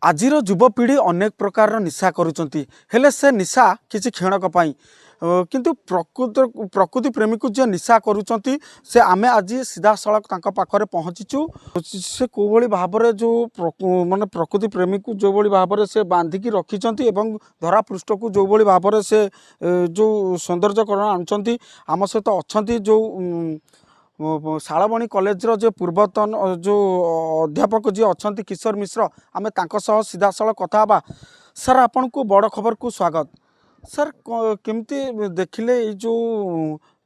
आजिर युवपीढ़ी अनेक प्रकार निशा करुँच हेले से निशा किसी क्षणक किंतु प्रकृति प्रेमी को जो निशा करुँच से आमे आज सीधा सड़क पाखे पहुँचीचु से कौ भाव में जो माने प्रकृति प्रेमी को जो भाव में से बांधिकी रखिंट धरा पृष्ठ को जो भाव में से जो सौंदर्यकरण आणुंट आम सहित अच्छा जो शालबणी कॉलेज जो पूर्वतन जो अध्यापक जी अच्छा किशोर मिश्र आम सीधा सड़क कथा बा। सर आपण को बड़ खबर को स्वागत। सर केमती देखिले जो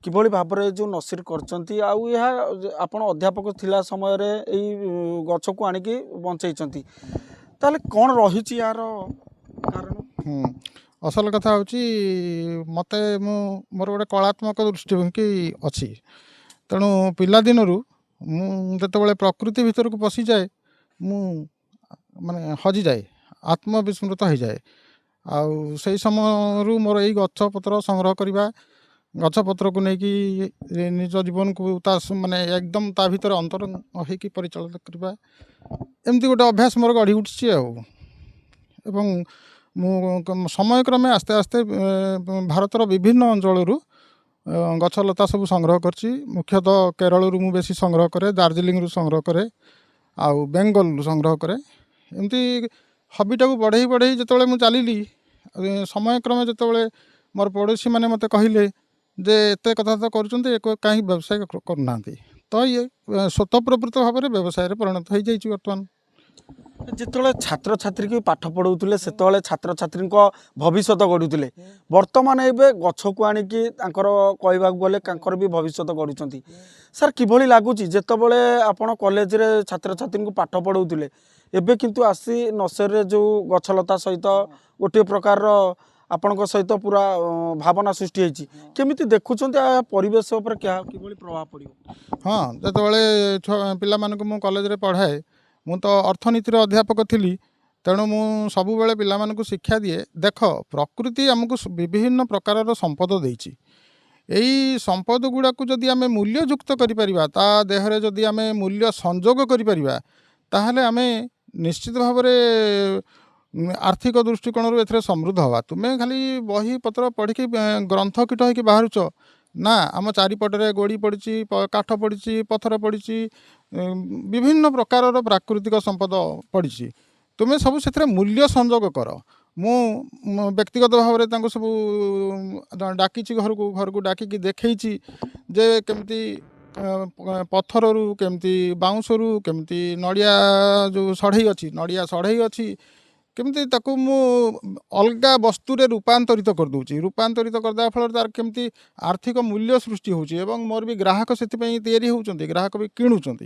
किभली भाव में जो नसीर करचंती आउ यह आपण अध्यापक थिला समय रे एई गछ को आनिकी बंचैचंती ताले कोन रहिछि यार कारण? असल कथा होची मते मोर गोटे कलात्मक दृष्टिभंगी अच्छी तेणु पिला दिन मुझे प्रकृति भितर को पशि जाए माने हजि जाए आत्मविस्मृत हो जाए आउ से समय मोर यही गछपत्र संग्रह करवा गछपत्र को लेकिन निज जीवन को माने एकदम ता भीतर अंतर होकि परिचालन करवा एमती गोटे अभ्यास मोर गढ़ी उठी एवं समय क्रमे आस्ते आस्ते भारतर विभिन्न अंचल गछलता सब संग्रह करछि। मुख्यतः केरल रु बेसी संग्रह करे, दार्जिलिंग रु संग्रह करे, आउ बेंगल रु संग्रह करे। एमती हॉबीटा को बढ़ई बढ़ई जिते मुझे चलिली समय क्रमे जिते मोर पड़ोशी मैंने मत कहले जे एत कथा तो कर कहीं व्यवसाय करना तो ये स्वतःप्रवृत्त भाव में व्यवसाय परिणत हो जाइए। बर्तमान जिते छात्र छात्री की पाठ पढ़ाऊे से छात्र छात्री भविष्य गढ़ुले बर्तमान ए गछ को आनिकी कहवाक गले भी भविष्य गढ़ुं। सर किभली लगुच जितेबले आपण कॉलेज रे छात्र छात्री को पाठ पढ़ाऊे एबे किंतु आसी नर्सरी जो गछलता सहित गोटे प्रकार आपण सहित पूरा भावना सृष्टि होती केमिति देखुं परिवेश उपर क्या किभली प्रभाव पड़ो? हाँ जिते पिला मानक मु कॉलेज रे पढ़ाए मु तो अर्थनीतिर अध्यापक थी तेणु मु सबु बेले पिला मानक शिक्षा दिए देख प्रकृति आमको विभिन्न प्रकार संपद देछि यही संपद गुड़ा को जदि आमे मूल्य युक्त करिपरिबा ता देहरे जदि आमे मूल्य संजोग करिपरिबा ताहले आमे निश्चित भाव में आर्थिक दृष्टिकोण एथरे समृद्ध हवा। तुमे खाली बही पत्र पढ़ी ग्रंथ कीट होकि बाहरुच ना आम चारिपटे गोड़ी पड़ी काठ पड़ी पथर पड़ी विभिन्न प्रकार प्राकृतिक संपद पड़ी तुम्हें सब से मूल्य संजोग कर। मु व्यक्तिगत भाव में सब डाकी घर को डाकिकी देखी जे केमती पथर रु केमती बाउंस रु केमती नड़िया जो सढ़ई अच्छी नड़िया सढ़ई अच्छी केमती ताकू मु अलगा वस्तुरे रूपांतरित कर दूची रूपांतरित करदा फल तार केमती आर्थिक मूल्य सृष्टि होची एवं मोर भी ग्राहक से तैयारी होउचंती ग्राहक भी किणुचंती।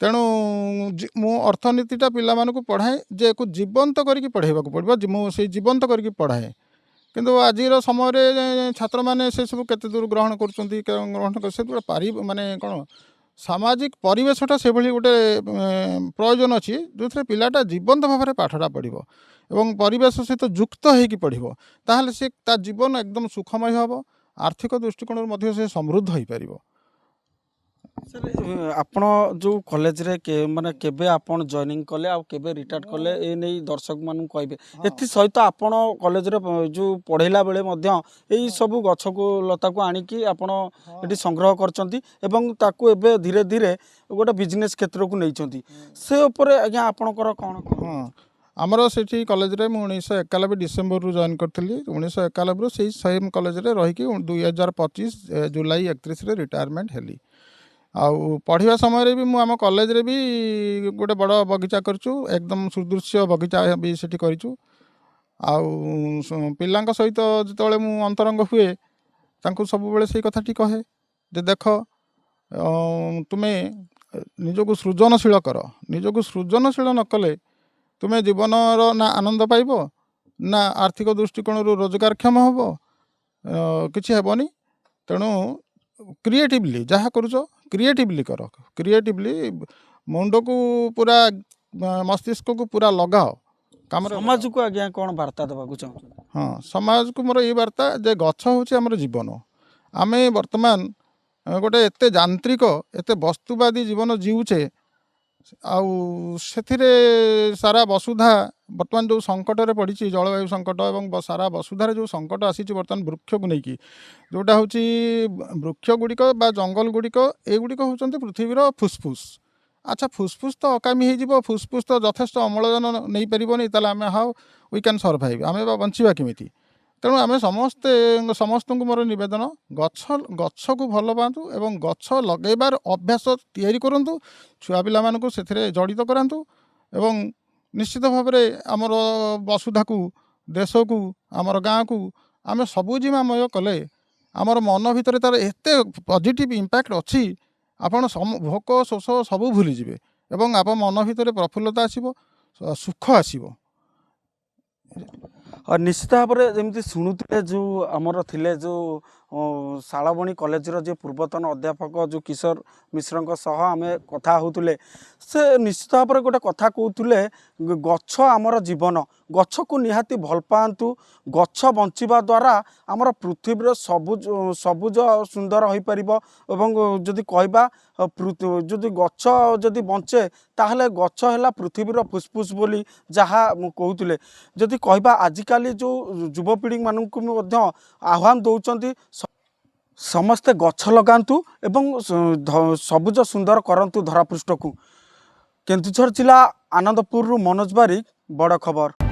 तेणु मु अर्थनीतिटा पिला मानकु पढ़ाए जे को जीवंत करके पढ़ाइबा को पड़िबो मु से जीवंत करके पढ़ाए किंतु आजिर समय छात्र माने से सब केते दूर ग्रहण करचंती ग्रहण कर से पारि माने कोन सामाजिक परिवेशटा से भली गोटे प्रयोजन अच्छी जो थे पिलाटा जीवंत भाव में पाठटा पढ़ो एवं परिवेश सहित युक्त होगी पढ़ो ताहले से ता जीवन एकदम सुखमय हम आर्थिक दृष्टिकोण से समृद्ध हो पार। सर आपण जो कॉलेज रे माने केबे आपण जॉइनिंग कले आ केबे रिटायर्ड कले ए नहीं दर्शक मानू कहबे एथि सहित आपण कॉलेज रे जो पढ़ेला बेले मध्य एई सब गछ को लता को आनिकी आपण एटी संग्रह करचंती एवं ताकू एबे धीरे धीरे गोटे बिजनेस क्षेत्र को नैचंती से ऊपर आज्ञा आपणकर कोन? हाँ आमर से कॉलेज रे 1991 डिसेम्बर रु जॉइन करथिली 1991 रु सेही सेम कॉलेज रे रही 2025 जुलाई 31 रे रिटायरमेंट हेली। आउ पढ़िया समय भी मु आम कॉलेज रे भी गोटे बड़ बगीचा करचु एकदम सुदृश्य बगीचा भी सेठी करिचु। आउ पिलांक सहित जितेबाला मु अंतरंग हुए तांको सब बेले से कथाटी कहे जे देख तुम्हें निजको सृजनशील कर निजको सृजनशील न कले तुम्हें जीवन ना आनंद पाइब ना आर्थिक दृष्टिकोण रोजगारक्षम हम किसी हेबनी। तेणु क्रिएटिवली जहाँ करुच क्रिएटिवली कर क्रिएटिवली मुंड को पूरा मस्तिष्क को पूरा लगाओ काम समाज को आज्ञा कौन वार्ता देवा चाहूँ? हाँ समाज को मोर ये वार्ता जे गछ हूँ आम जीवन आमे वर्तमान गोटे एते यांत्रिक एते वस्तुवादी जीवन जीवुचे आउ सारा वसुधा ବର୍ତ୍ତମାନ ଯେଉଁ ସଙ୍କଟରେ ପଡ଼ିଛି ଜଳବାୟୁ ସଙ୍କଟ ଏବଂ ସାରା ବସୁଧାରେ ଯେଉଁ ସଙ୍କଟ ଆସିଛି ବର୍ତ୍ତମାନ ବୃକ୍ଷକୁ ନେଇକି, ଯେଉଁଟା ହେଉଛି ବୃକ୍ଷ ଗୁଡ଼ିକ ବା ଜଙ୍ଗଲ ଗୁଡ଼ିକ, ଏଗୁଡ଼ିକ ହେଉଛନ୍ତି ପୃଥିବୀର ଫୁସ୍ଫୁସ୍। ଆଚ୍ଛା, ଫୁସ୍ଫୁସ୍ ତ ଅକାମୀ ହେଇଯିବ, ଫୁସ୍ଫୁସ୍ ତ ଯଥେଷ୍ଟ ଅମ୍ଳଜାନ ନେଇପାରିବନି, ତାହେଲେ ଆମେ ହାଉ ୱି କ୍ୟାନ୍ ସର୍ଭାଇଭ୍, ଆମେ ବା ବଞ୍ଚିବା କେମିତି? ତେଣୁ ଆମେ ସମସ୍ତଙ୍କୁ ମୋର ନିବେଦନ, ଗଛକୁ ଭଲ ପାଆନ୍ତୁ ଏବଂ ଗଛ ଲଗାଇବାର ଅଭ୍ୟାସ ତିଆରି କରନ୍ତୁ, ଛୁଆ ପିଲାମାନଙ୍କୁ ସେଥିରେ ଜଡ଼ିତ କରାନ୍ତୁ ଏବଂ ନିଶ୍ଚିତ ଭାବରେ ଆମର ବସୁଧାକୁ, ଦେଶକୁ, ଆମର ଗାଁକୁ ଆମେ ସବୁଜିମାମୟ କଲେ ଆମର ମନ ଭିତରେ ତା'ର ଏତେ ପଜିଟିଭ୍ ଇମ୍ପାକ୍ଟ ଅଛି, ଆପଣ ଭୋକ ଶୋଷ ସବୁ ଭୁଲିଯିବେ ଏବଂ ଆପଣ ମନ ଭିତରେ ପ୍ରଫୁଲ୍ଲତା ଆସିବ, ସୁଖ ଆସିବ। ନିଶ୍ଚିତ ଭାବରେ ଯେମିତି ଶୁଣୁଥିଲେ ଯେଉଁ ଆମର ଥିଲେ ଯେଉଁ ଶାଳବଣୀ କଲେଜର ଯିଏ ପୂର୍ବତନ ଅଧ୍ୟାପକ ଯେଉଁ କିଶୋର ମିଶ୍ରଙ୍କ ସହ ଆମେ କଥା ହେଉଥିଲେ, ସେ ନିଶ୍ଚିତ ଭାବରେ ଗୋଟେ କଥା କହୁଥିଲେ, ଗଛ ଆମର ଜୀବନ, ଗଛକୁ ନିହାତି ଭଲ ପାଆନ୍ତୁ। ଗଛ ବଞ୍ଚିବା ଦ୍ୱାରା ଆମର ପୃଥିବୀର ସବୁଜ ସୁନ୍ଦର ହୋଇପାରିବ ଏବଂ ଯଦି କହିବା ଯଦି ଗଛ ଯଦି ବଞ୍ଚେ ତାହେଲେ ଗଛ ହେଲା ପୃଥିବୀର ଫୁସ୍ଫୁସ୍ ବୋଲି ଯାହା ମୁଁ କହୁଥିଲେ। ଯଦି କହିବା ଆଜିକାଲି ଯେଉଁ ଯୁବପିଢ଼ିମାନଙ୍କୁ ମଧ୍ୟ ଆହ୍ୱାନ ଦେଉଛନ୍ତି, ସମସ୍ତେ ଗଛ ଲଗାନ୍ତୁ ଏବଂ ସବୁଜ ସୁନ୍ଦର କରନ୍ତୁ ଧରାପୃଷ୍ଠକୁ। କେନ୍ଦୁଝର ଜିଲ୍ଲା ଆନନ୍ଦପୁରରୁ ମନୋଜ ବାରିକ, ବଡ଼ ଖବର।